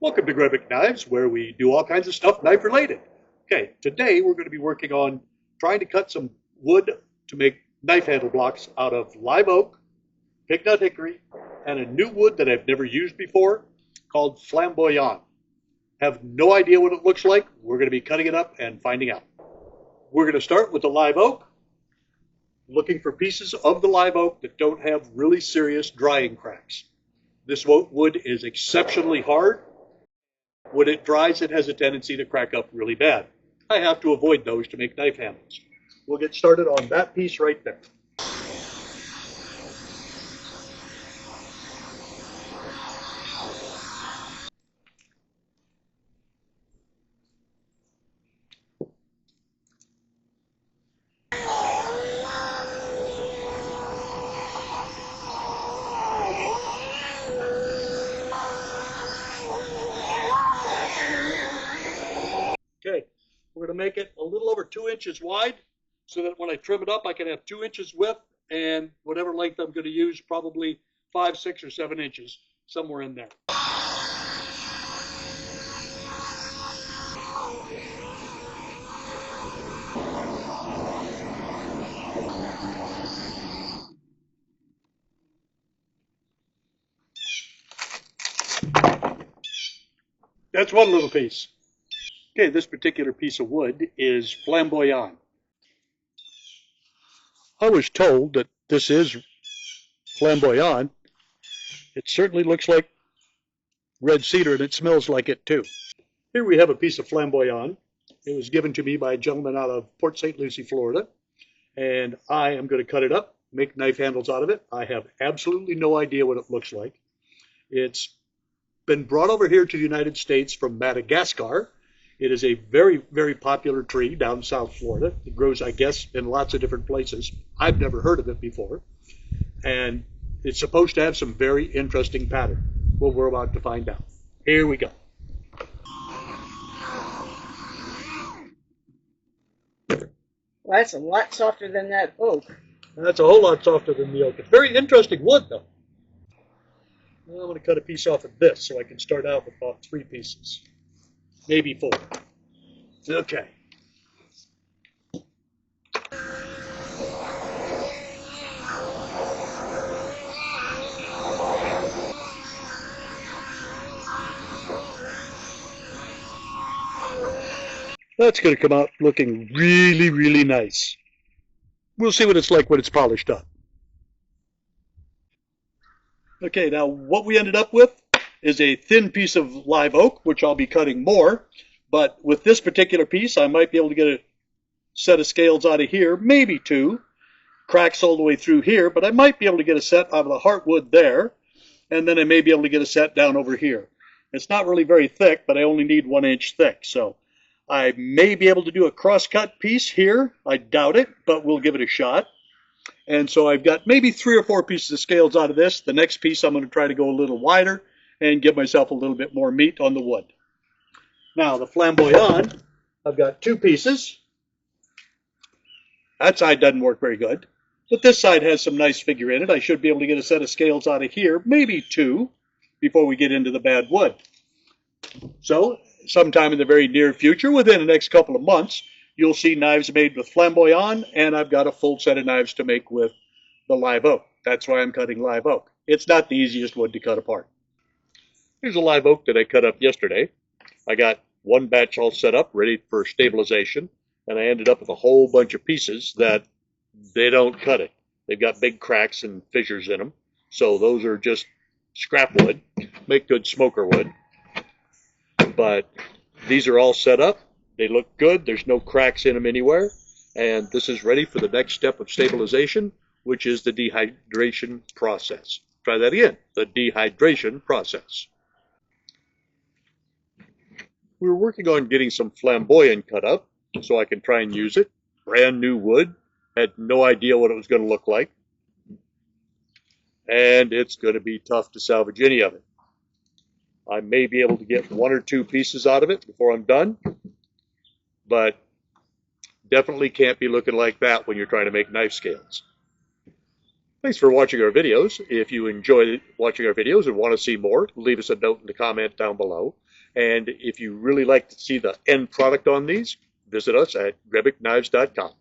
Welcome to Grevic Knives, where we do all kinds of stuff knife related. Okay, today we're going to be working on trying to cut some wood to make knife handle blocks out of live oak, pignut hickory, and a new wood that I've never used before called Flamboyant. Have no idea what it looks like. We're going to be cutting it up and finding out. We're going to start with the live oak, looking for pieces of the live oak that don't have really serious drying cracks. This wood is exceptionally hard. When it dries, it has a tendency to crack up really bad. I have to avoid those to make knife handles. We'll get started on that piece right there. Okay, we're going to make it a little over 2 inches wide so that when I trim it up, I can have 2 inches width and whatever length I'm going to use, probably 5, 6, or 7 inches, somewhere in there. That's one little piece. Okay, this particular piece of wood is flamboyant. I was told that this is flamboyant. It certainly looks like red cedar and it smells like it too. Here we have a piece of flamboyant. It was given to me by a gentleman out of Port St. Lucie, Florida, and I am going to cut it up, make knife handles out of it. I have absolutely no idea what it looks like. It's been brought over here to the United States from Madagascar. It is a very, very popular tree down in South Florida. It grows, I guess, in lots of different places. I've never heard of it before. And it's supposed to have some very interesting pattern. Well, we're about to find out. Here we go. Well, that's a lot softer than that oak. And that's a whole lot softer than the oak. It's very interesting wood, though. Well, I'm going to cut a piece off of this so I can start out with about 3 pieces. Maybe 4. Okay. That's going to come out looking really, really nice. We'll see what it's like when it's polished up. Okay, now what we ended up with is a thin piece of live oak, which I'll be cutting more. But with this particular piece, I might be able to get a set of scales out of here, maybe 2. Cracks all the way through here, but I might be able to get a set out of the heartwood there. And then I may be able to get a set down over here. It's not really very thick, but I only need 1 inch thick. So I may be able to do a cross-cut piece here. I doubt it, but we'll give it a shot. And so I've got maybe 3 or 4 pieces of scales out of this. The next piece I'm going to try to go a little wider and give myself a little bit more meat on the wood. Now the flamboyant, I've got 2 pieces. That side doesn't work very good, but this side has some nice figure in it. I should be able to get a set of scales out of here, maybe 2, before we get into the bad wood. So sometime in the very near future, within the next couple of months, you'll see knives made with flamboyant, and I've got a full set of knives to make with the live oak. That's why I'm cutting live oak. It's not the easiest wood to cut apart. Here's a live oak that I cut up yesterday. I got 1 batch all set up, ready for stabilization, and I ended up with a whole bunch of pieces that they don't cut it. They've got big cracks and fissures in them, so those are just scrap wood, make good smoker wood. But these are all set up. They look good. There's no cracks in them anywhere. And this is ready for the next step of stabilization, which is the dehydration process. Try that again, the dehydration process. We were working on getting some flamboyant cut up so I can try and use it. Brand new wood. Had no idea what it was going to look like. And it's going to be tough to salvage any of it. I may be able to get 1 or 2 pieces out of it before I'm done, but definitely can't be looking like that when you're trying to make knife scales. Thanks for watching our videos. If you enjoyed watching our videos and want to see more, leave us a note in the comment down below. And if you really like to see the end product on these, visit us at GrebekKnives.com.